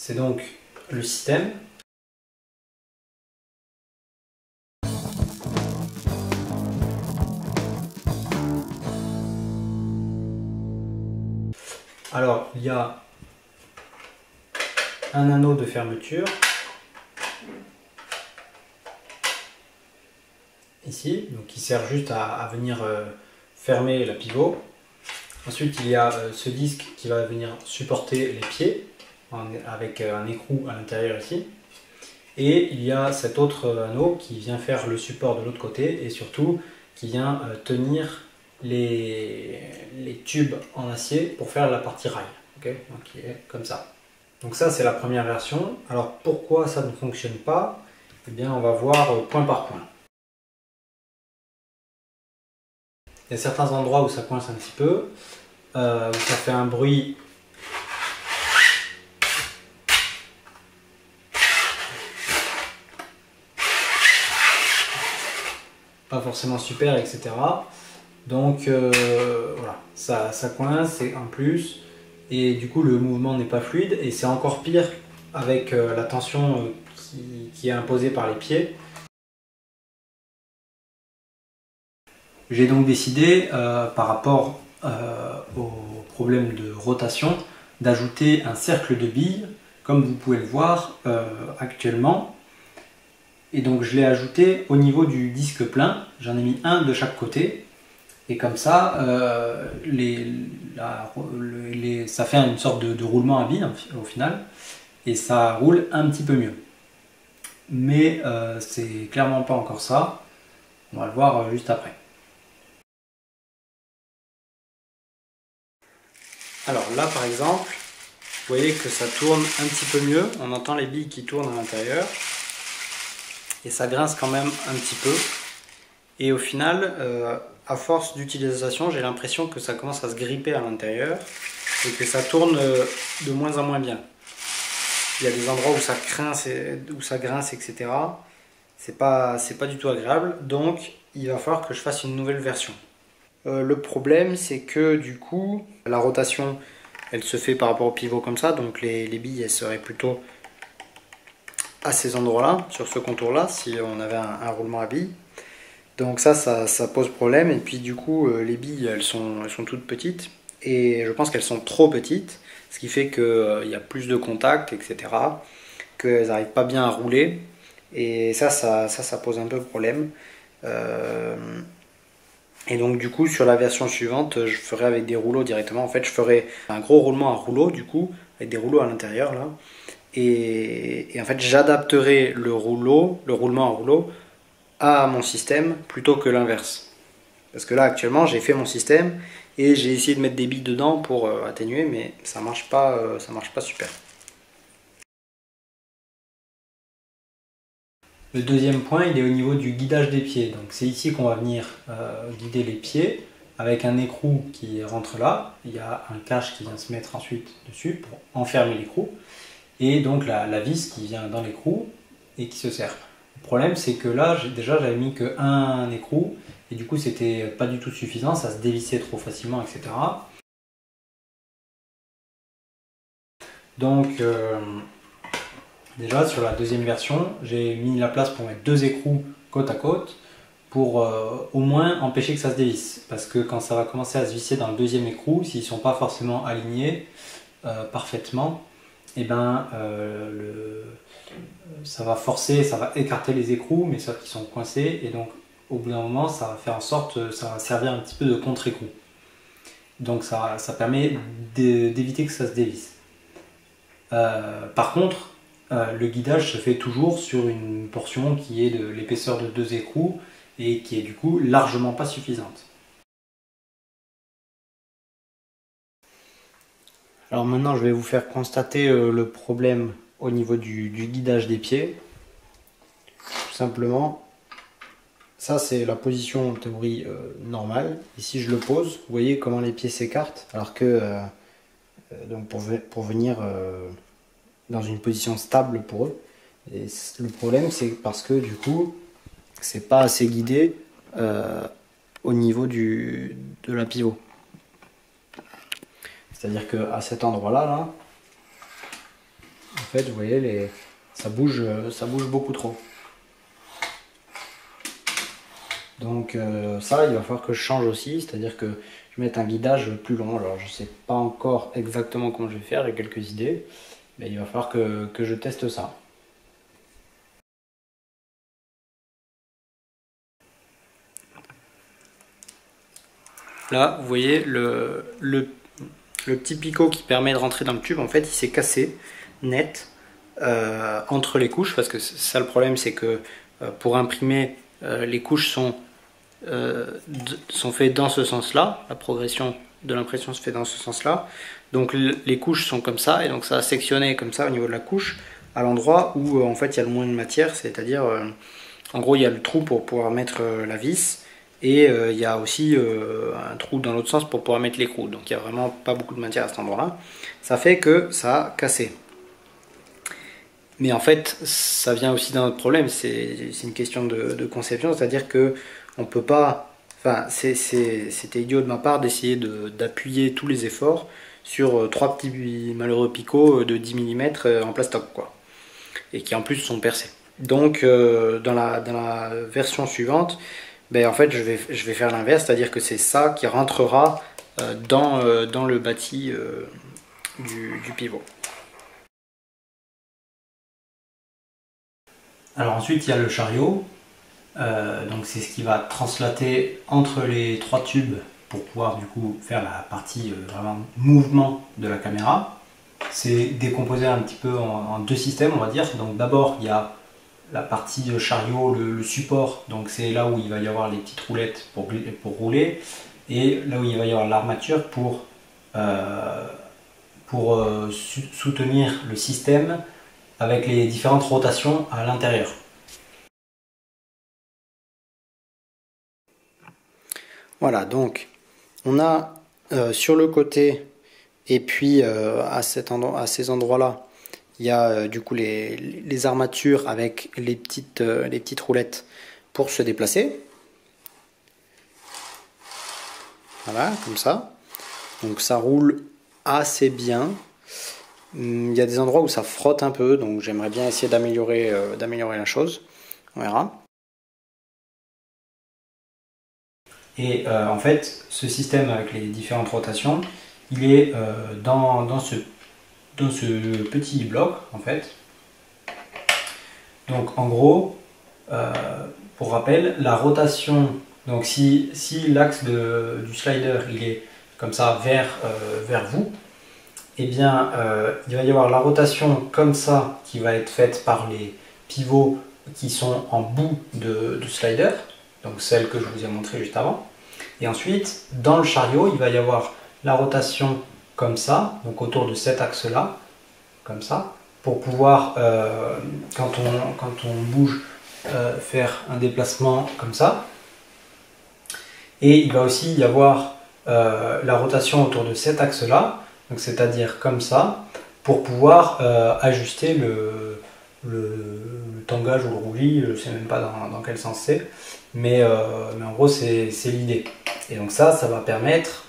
c'est donc le système. Alors, il y a un anneau de fermeture ici, donc qui sert juste à venir fermer la pivot. Ensuite, il y a ce disque qui va venir supporter les pieds avec un écrou à l'intérieur ici. Et il y a cet autre anneau qui vient faire le support de l'autre côté et surtout qui vient tenir les tubes en acier pour faire la partie rail. Okay, donc il est comme ça. Donc ça c'est la première version. Alors pourquoi ça ne fonctionne pas? Eh bien on va voir point par point. Il y a certains endroits où ça coince un petit peu, où ça fait un bruit pas forcément super, etc. Donc voilà, ça coince en plus, et du coup le mouvement n'est pas fluide, et c'est encore pire avec la tension qui est imposée par les pieds. J'ai donc décidé, par rapport au problème de rotation, d'ajouter un cercle de billes, comme vous pouvez le voir actuellement. Et donc je l'ai ajouté au niveau du disque plein, j'en ai mis un de chaque côté. Et comme ça, ça fait une sorte de roulement à billes au final. Et ça roule un petit peu mieux. Mais c'est clairement pas encore ça. On va le voir juste après. Alors là par exemple, vous voyez que ça tourne un petit peu mieux. On entend les billes qui tournent à l'intérieur. Et ça grince quand même un petit peu. Et au final, à force d'utilisation, j'ai l'impression que ça commence à se gripper à l'intérieur et que ça tourne de moins en moins bien. Il y a des endroits où ça grince, etc. C'est pas du tout agréable, donc il va falloir que je fasse une nouvelle version. Le problème, c'est que du coup, la rotation, elle se fait par rapport au pivot comme ça, donc les billes, elles seraient plutôt à ces endroits-là, sur ce contour-là, si on avait un roulement à billes. Donc ça pose problème, et puis du coup les billes elles sont toutes petites, et je pense qu'elles sont trop petites, ce qui fait qu'il y a plus de contact, etc., qu'elles n'arrivent pas bien à rouler, et ça pose un peu problème. Et donc du coup sur la version suivante je ferai avec des rouleaux directement, en fait je ferai un gros roulement à rouleau du coup, avec des rouleaux à l'intérieur là, et en fait j'adapterai le roulement à rouleau à mon système plutôt que l'inverse. Parce que là actuellement j'ai fait mon système et j'ai essayé de mettre des billes dedans pour atténuer, mais ça marche pas super. Le deuxième point, il est au niveau du guidage des pieds. Donc c'est ici qu'on va venir guider les pieds avec un écrou qui rentre là. Il y a un cache qui vient se mettre ensuite dessus pour enfermer l'écrou. Et donc la vis qui vient dans l'écrou et qui se serre. Le problème c'est que là déjà j'avais mis qu'un écrou et du coup c'était pas du tout suffisant, ça se dévissait trop facilement, etc. Donc déjà sur la deuxième version j'ai mis la place pour mettre deux écrous côte à côte pour au moins empêcher que ça se dévisse, parce que quand ça va commencer à se visser dans le deuxième écrou, s'ils ne sont pas forcément alignés parfaitement, et ben ça va forcer, ça va écarter les écrous, mais sauf qu'ils sont coincés, et donc au bout d'un moment ça va faire en sorte, ça va servir un petit peu de contre-écrou. Donc ça permet d'éviter que ça se dévisse. Par contre, le guidage se fait toujours sur une portion qui est de l'épaisseur de deux écrous et qui est du coup largement pas suffisante. Alors maintenant je vais vous faire constater le problème au niveau du guidage des pieds. Tout simplement, ça c'est la position en théorie normale. Ici je le pose, vous voyez comment les pieds s'écartent, alors que donc pour venir dans une position stable pour eux. Et le problème c'est parce que du coup c'est pas assez guidé au niveau de la pivot. C'est-à-dire qu'à cet endroit-là, en fait, vous voyez, ça bouge beaucoup trop. Donc ça, il va falloir que je change aussi, c'est-à-dire que je mette un guidage plus long. Alors je ne sais pas encore exactement comment je vais faire, j'ai quelques idées, mais il va falloir que je teste ça. Là, vous voyez, le petit picot qui permet de rentrer dans le tube, en fait, il s'est cassé net entre les couches, parce que ça le problème, c'est que pour imprimer, les couches sont faites dans ce sens-là, la progression de l'impression se fait dans ce sens-là, donc les couches sont comme ça, et donc ça a sectionné comme ça au niveau de la couche, à l'endroit où en fait il y a le moins de matière, c'est-à-dire en gros il y a le trou pour pouvoir mettre la vis, et il y a aussi un trou dans l'autre sens pour pouvoir mettre l'écrou, donc il n'y a vraiment pas beaucoup de matière à cet endroit-là. Ça fait que ça a cassé. Mais en fait, ça vient aussi d'un autre problème, c'est une question de conception, c'est-à-dire que on peut pas... Enfin, c'était idiot de ma part d'essayer d'appuyer tous les efforts sur trois petits malheureux picots de 10 mm en plastoc, quoi. Et qui en plus sont percés. Donc, dans la version suivante, ben, en fait, je vais faire l'inverse, c'est-à-dire que c'est ça qui rentrera dans le bâti du pivot. Alors ensuite, il y a le chariot. Donc c'est ce qui va translater entre les trois tubes pour pouvoir du coup faire la partie vraiment mouvement de la caméra. C'est décomposé un petit peu en deux systèmes, on va dire. Donc d'abord, il y a la partie chariot, le support, donc c'est là où il va y avoir les petites roulettes pour rouler, et là où il va y avoir l'armature pour soutenir le système avec les différentes rotations à l'intérieur. Voilà, donc on a sur le côté, et puis à ces endroits-là, il y a du coup les armatures avec les petites roulettes pour se déplacer. Voilà, comme ça. Donc ça roule assez bien. Il y a des endroits où ça frotte un peu, donc j'aimerais bien essayer d'améliorer la chose. On verra. Et en fait, ce système avec les différentes rotations, il est dans ce petit bloc, en fait. Donc en gros, pour rappel, la rotation, donc si l'axe du slider il est comme ça vers vous, eh bien il va y avoir la rotation comme ça qui va être faite par les pivots qui sont en bout de slider, donc celle que je vous ai montré juste avant. Et ensuite, dans le chariot, il va y avoir la rotation comme ça, donc autour de cet axe-là, comme ça, pour pouvoir, quand on bouge, faire un déplacement comme ça. Et il va aussi y avoir la rotation autour de cet axe-là, donc c'est-à-dire comme ça, pour pouvoir ajuster le tangage ou le roulis, je ne sais même pas dans quel sens c'est, mais en gros c'est l'idée. Et donc ça va permettre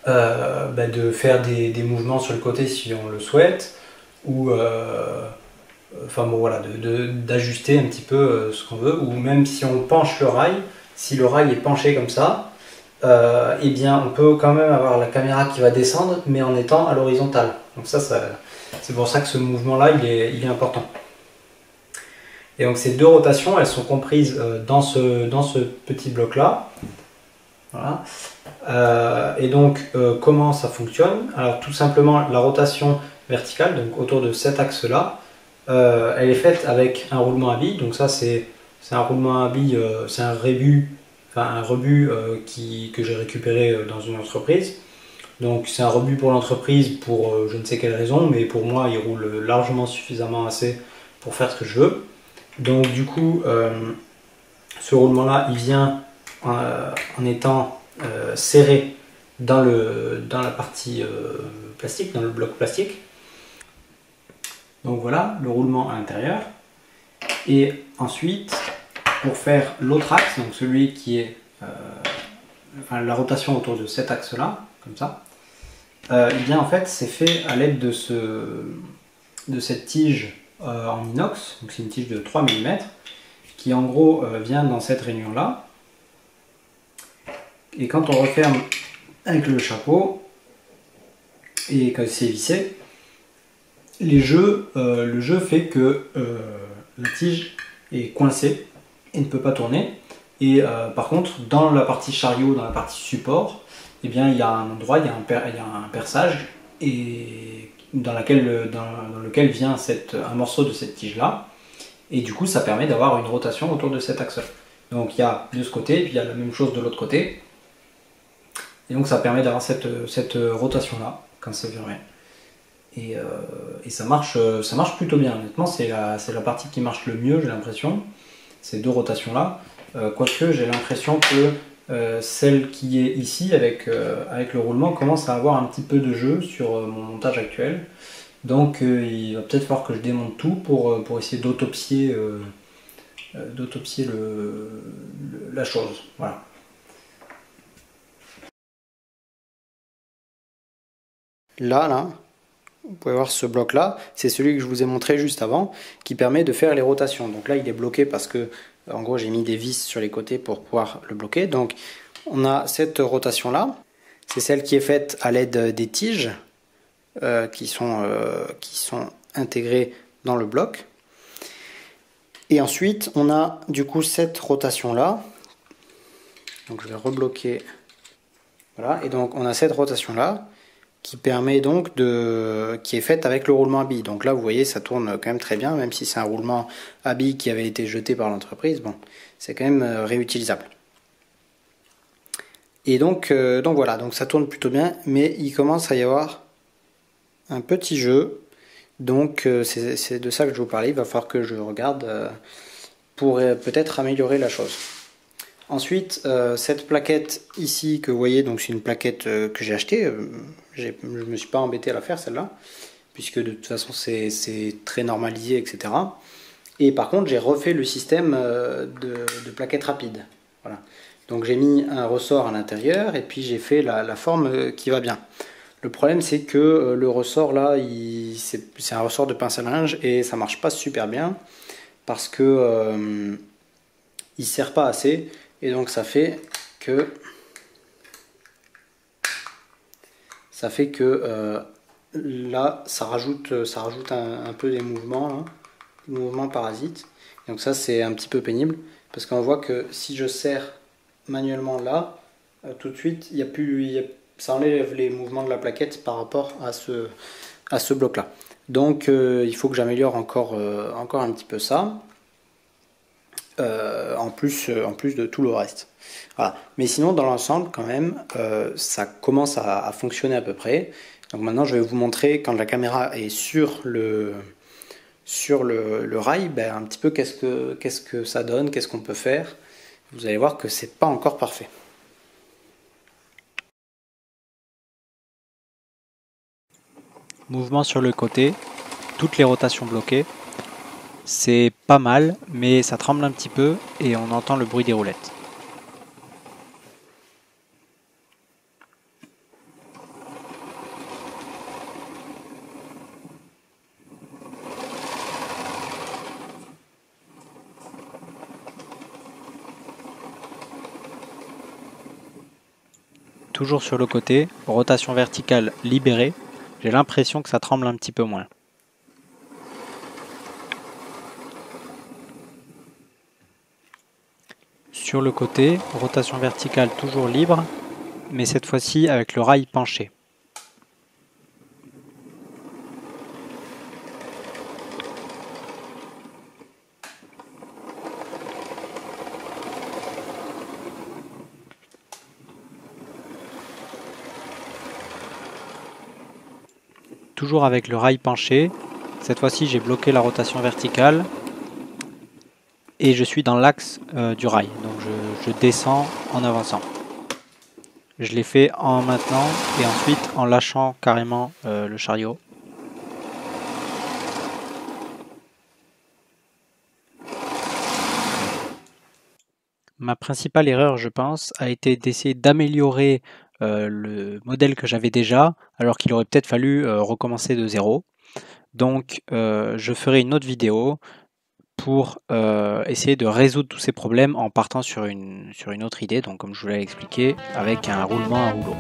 de faire des mouvements sur le côté si on le souhaite, ou enfin bon voilà, d'ajuster un petit peu ce qu'on veut, ou même si on penche le rail, si le rail est penché comme ça, eh bien on peut quand même avoir la caméra qui va descendre mais en étant à l'horizontale. Donc ça c'est pour ça que ce mouvement là il est important. Et donc ces deux rotations elles sont comprises dans ce petit bloc là. Voilà. Et donc comment ça fonctionne? Alors tout simplement la rotation verticale, donc autour de cet axe là, elle est faite avec un roulement à billes. Donc ça c'est un roulement à billes, c'est un rebut que j'ai récupéré dans une entreprise. Donc c'est un rebut pour l'entreprise pour je ne sais quelle raison, mais pour moi il roule largement suffisamment assez pour faire ce que je veux. Donc du coup ce roulement là il vient en étant serré dans la partie plastique, dans le bloc plastique. Donc voilà le roulement à l'intérieur. Et ensuite pour faire l'autre axe, donc celui qui est la rotation autour de cet axe là, comme ça, eh bien en fait c'est fait à l'aide de cette tige en inox, donc c'est une tige de 3 mm, qui en gros vient dans cette rainure là, et quand on referme avec le chapeau, et quand c'est vissé, le jeu fait que la tige est coincée et ne peut pas tourner. Et par contre, dans la partie chariot, dans la partie support, eh bien, il y a un endroit, il y a un perçage et dans lequel vient un morceau de cette tige-là. Et du coup, ça permet d'avoir une rotation autour de cet axe. Donc il y a de ce côté, puis il y a la même chose de l'autre côté. Et donc ça permet d'avoir cette rotation-là, quand c'est fermé. Et ça marche plutôt bien. Honnêtement, c'est la partie qui marche le mieux, j'ai l'impression. Ces deux rotations-là. Quoique, j'ai l'impression que celle qui est ici, avec le roulement, commence à avoir un petit peu de jeu sur mon montage actuel. Donc, il va peut-être falloir que je démonte tout pour essayer d'autopsier la chose. Voilà. Là, vous pouvez voir ce bloc là, c'est celui que je vous ai montré juste avant, qui permet de faire les rotations. Donc là il est bloqué parce que en gros j'ai mis des vis sur les côtés pour pouvoir le bloquer. Donc on a cette rotation là, c'est celle qui est faite à l'aide des tiges qui sont intégrées dans le bloc. Et ensuite on a du coup cette rotation là, donc je vais rebloquer, voilà, et donc on a cette rotation là, qui permet donc qui est faite avec le roulement à billes. Donc là vous voyez ça tourne quand même très bien, même si c'est un roulement à billes qui avait été jeté par l'entreprise, bon c'est quand même réutilisable. Et donc voilà, donc ça tourne plutôt bien, mais il commence à y avoir un petit jeu, donc c'est de ça que je vous parlais, il va falloir que je regarde pour peut-être améliorer la chose. Ensuite, cette plaquette ici que vous voyez, donc c'est une plaquette que j'ai achetée. Je ne me suis pas embêté à la faire celle-là, puisque de toute façon c'est très normalisé, etc. Et par contre, j'ai refait le système de plaquette rapide. Voilà. Donc j'ai mis un ressort à l'intérieur et puis j'ai fait la forme qui va bien. Le problème c'est que le ressort là, c'est un ressort de pince à linge et ça marche pas super bien parce que il sert pas assez. Et donc ça fait que là ça rajoute un peu des mouvements, là, des mouvements parasites. Donc ça c'est un petit peu pénible parce qu'on voit que si je serre manuellement là, tout de suite ça enlève les mouvements de la plaquette par rapport à ce bloc là. Donc il faut que j'améliore encore un petit peu ça. En plus de tout le reste. Voilà. Mais sinon, dans l'ensemble, quand même, ça commence à fonctionner à peu près. Donc maintenant, je vais vous montrer quand la caméra est sur le rail, ben, un petit peu qu'est-ce que ça donne, qu'est-ce qu'on peut faire. Vous allez voir que c'est pas encore parfait. Mouvement sur le côté, toutes les rotations bloquées. C'est pas mal, mais ça tremble un petit peu et on entend le bruit des roulettes. Toujours sur le côté, rotation verticale libérée, j'ai l'impression que ça tremble un petit peu moins. Sur le côté, rotation verticale toujours libre, mais cette fois-ci avec le rail penché. Toujours avec le rail penché, cette fois-ci j'ai bloqué la rotation verticale et je suis dans l'axe du rail, donc je descends en avançant. Je l'ai fait en maintenant et ensuite en lâchant carrément le chariot. Ma principale erreur, je pense, a été d'essayer d'améliorer le modèle que j'avais déjà, alors qu'il aurait peut-être fallu recommencer de zéro. Donc je ferai une autre vidéo pour essayer de résoudre tous ces problèmes en partant sur une autre idée, donc comme je vous l'ai expliqué, avec un roulement à rouleau.